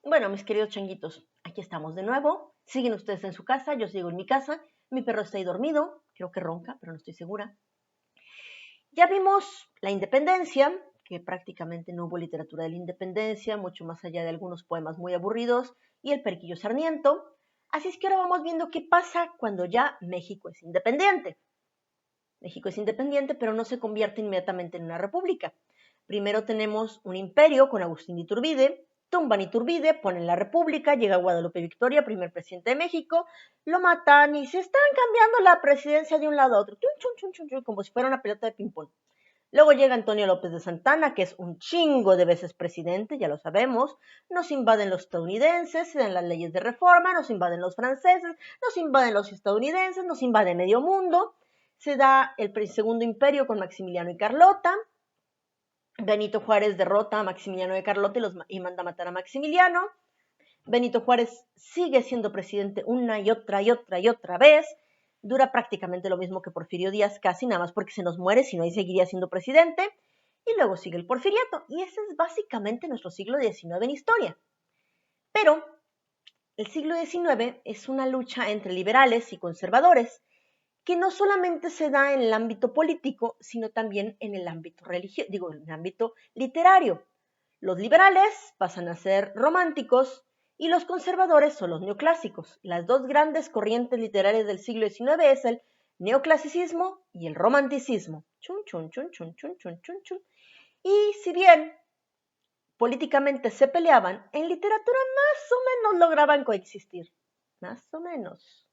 Bueno, mis queridos changuitos, aquí estamos de nuevo. Siguen ustedes en su casa, yo sigo en mi casa. Mi perro está ahí dormido, creo que ronca, pero no estoy segura. Ya vimos la independencia, que prácticamente no hubo literatura de la independencia, mucho más allá de algunos poemas muy aburridos, y el Periquillo Sarmiento. Así es que ahora vamos viendo qué pasa cuando ya México es independiente. México es independiente, pero no se convierte inmediatamente en una república. Primero tenemos un imperio con Agustín de Iturbide, tumban Iturbide, ponen la república, llega Guadalupe Victoria, primer presidente de México, lo matan y se están cambiando la presidencia de un lado a otro, como si fuera una pelota de ping-pong. Luego llega Antonio López de Santana, que es un chingo de veces presidente, ya lo sabemos. Nos invaden los estadounidenses, se dan las leyes de reforma, nos invaden los franceses, nos invaden los estadounidenses, nos invade medio mundo. Se da el segundo imperio con Maximiliano y Carlota. Benito Juárez derrota a Maximiliano de Carlota y manda a matar a Maximiliano. Benito Juárez sigue siendo presidente una y otra vez. Dura prácticamente lo mismo que Porfirio Díaz, casi nada más porque se nos muere, si no ahí seguiría siendo presidente. Y luego sigue el porfiriato. Y ese es básicamente nuestro siglo XIX en historia. Pero el siglo XIX es una lucha entre liberales y conservadores que no solamente se da en el ámbito político, sino también en el ámbito religioso, en el ámbito literario. Los liberales pasan a ser románticos y los conservadores son los neoclásicos. Las dos grandes corrientes literarias del siglo XIX es el neoclasicismo y el romanticismo. Chun, chun, chun, chun, chun, chun, chun, chun. Y si bien políticamente se peleaban, en literatura más o menos lograban coexistir. Más o menos.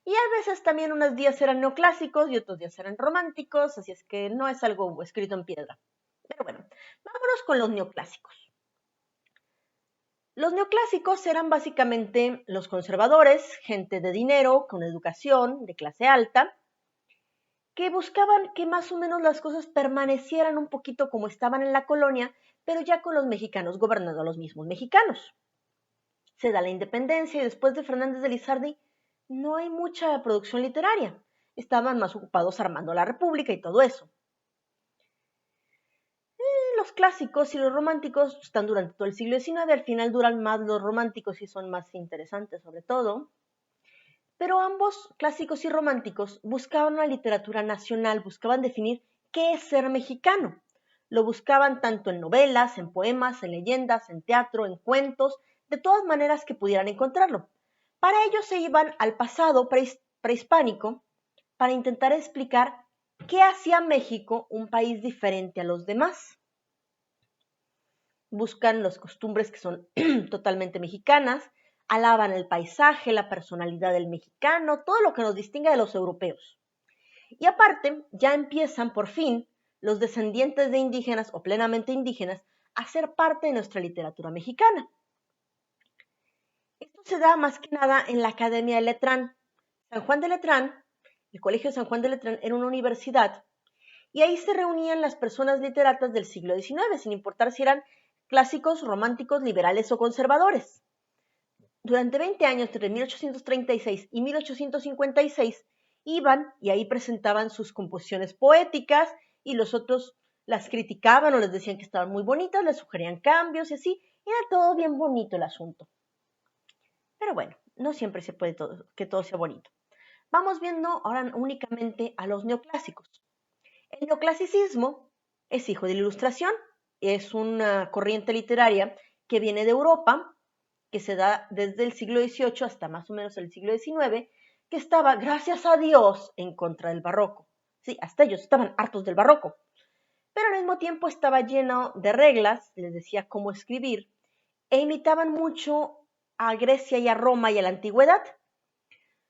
Y a veces también unos días eran neoclásicos y otros días eran románticos, así es que no es algo escrito en piedra. Pero bueno, vámonos con los neoclásicos. Los neoclásicos eran básicamente los conservadores, gente de dinero, con educación, de clase alta, que buscaban que más o menos las cosas permanecieran un poquito como estaban en la colonia, pero ya con los mexicanos gobernando a los mismos mexicanos. Se da la independencia y después de Fernández de Lizardi no hay mucha producción literaria. Estaban más ocupados armando la república y todo eso. Los clásicos y los románticos están durante todo el siglo XIX, al final duran más los románticos y son más interesantes sobre todo. Pero ambos, clásicos y románticos, buscaban una literatura nacional, buscaban definir qué es ser mexicano. Lo buscaban tanto en novelas, en poemas, en leyendas, en teatro, en cuentos, de todas maneras que pudieran encontrarlo. Para ello se iban al pasado prehispánico para intentar explicar qué hacía México un país diferente a los demás. Buscan las costumbres que son totalmente mexicanas, alaban el paisaje, la personalidad del mexicano, todo lo que nos distingue de los europeos. Y aparte, ya empiezan por fin los descendientes de indígenas o plenamente indígenas a ser parte de nuestra literatura mexicana. Esto se da más que nada en la Academia de Letrán. San Juan de Letrán, el Colegio de San Juan de Letrán era una universidad y ahí se reunían las personas literatas del siglo XIX, sin importar si eran clásicos, románticos, liberales o conservadores. Durante 20 años, entre 1836 y 1856, iban y ahí presentaban sus composiciones poéticas y los otros las criticaban o les decían que estaban muy bonitas, les sugerían cambios y así. Era todo bien bonito el asunto. Pero bueno, no siempre se puede que todo sea bonito. Vamos viendo ahora únicamente a los neoclásicos. El neoclasicismo es hijo de la Ilustración, es una corriente literaria que viene de Europa, que se da desde el siglo XVIII hasta más o menos el siglo XIX, que estaba, gracias a Dios, en contra del barroco. Sí, hasta ellos estaban hartos del barroco, pero al mismo tiempo estaba lleno de reglas, les decía cómo escribir, e imitaban mucho a Grecia y a Roma y a la antigüedad.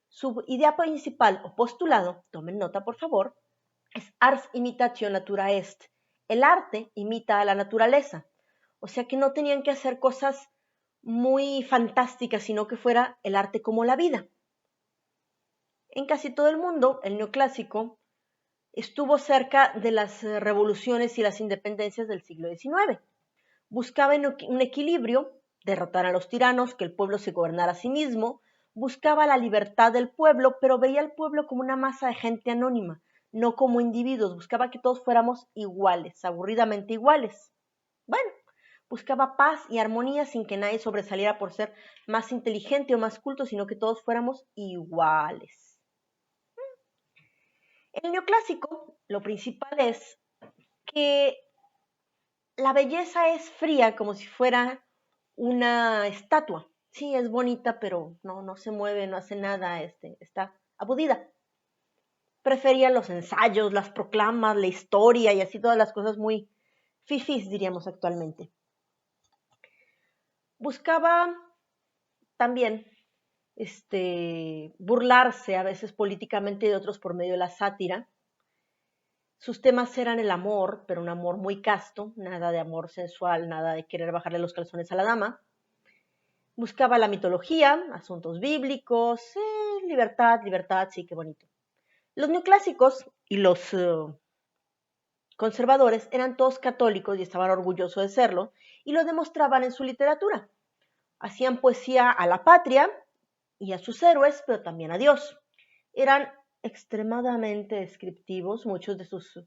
Su idea principal o postulado, tomen nota por favor, es ars imitatio natura est. El arte imita a la naturaleza. O sea que no tenían que hacer cosas muy fantásticas, sino que fuera el arte como la vida. En casi todo el mundo, el neoclásico estuvo cerca de las revoluciones y las independencias del siglo XIX. Buscaba un equilibrio, derrotar a los tiranos, que el pueblo se gobernara a sí mismo, buscaba la libertad del pueblo, pero veía al pueblo como una masa de gente anónima, no como individuos, buscaba que todos fuéramos iguales, aburridamente iguales. Bueno, buscaba paz y armonía sin que nadie sobresaliera por ser más inteligente o más culto, sino que todos fuéramos iguales. En el neoclásico, lo principal es que la belleza es fría, como si fuera una estatua. Sí, es bonita, pero no se mueve, no hace nada, está abudida. Prefería los ensayos, las proclamas, la historia y así todas las cosas muy fifís, diríamos actualmente. Buscaba también burlarse a veces políticamente de otros por medio de la sátira. Sus temas eran el amor, pero un amor muy casto, nada de amor sensual, nada de querer bajarle los calzones a la dama. Buscaba la mitología, asuntos bíblicos, libertad, libertad, sí, qué bonito. Los neoclásicos y los conservadores eran todos católicos y estaban orgullosos de serlo, y lo demostraban en su literatura. Hacían poesía a la patria y a sus héroes, pero también a Dios. Eran extremadamente descriptivos, muchos de sus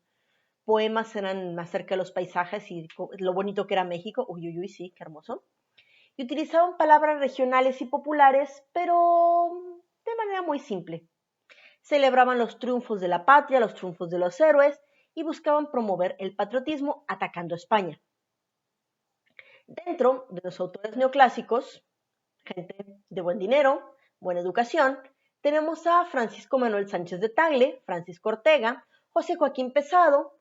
poemas eran acerca de los paisajes y lo bonito que era México. Uy, uy, uy, sí, qué hermoso. Y utilizaban palabras regionales y populares, pero de manera muy simple. Celebraban los triunfos de la patria, los triunfos de los héroes y buscaban promover el patriotismo atacando a España. Dentro de los autores neoclásicos, gente de buen dinero, buena educación, tenemos a Francisco Manuel Sánchez de Tagle, Francisco Ortega, José Joaquín Pesado,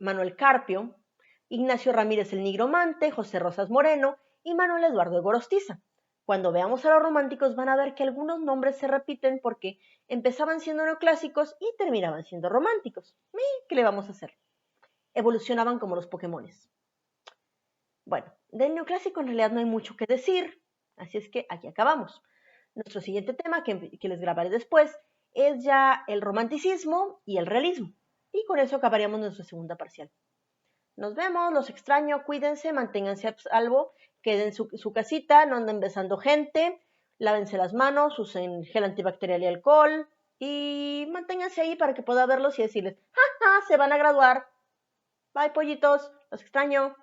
Manuel Carpio, Ignacio Ramírez el Nigromante, José Rosas Moreno y Manuel Eduardo de Gorostiza. Cuando veamos a los románticos van a ver que algunos nombres se repiten porque empezaban siendo neoclásicos y terminaban siendo románticos. ¿Qué le vamos a hacer? Evolucionaban como los Pokémones. Bueno, del neoclásico en realidad no hay mucho que decir, así es que aquí acabamos. Nuestro siguiente tema, que les grabaré después, es ya el romanticismo y el realismo. Y con eso acabaríamos nuestra segunda parcial. Nos vemos, los extraño, cuídense, manténganse a salvo, queden en su casita, no anden besando gente, lávense las manos, usen gel antibacterial y alcohol y manténganse ahí para que pueda verlos y decirles, ¡ja, ja! Se van a graduar. Bye, pollitos, los extraño.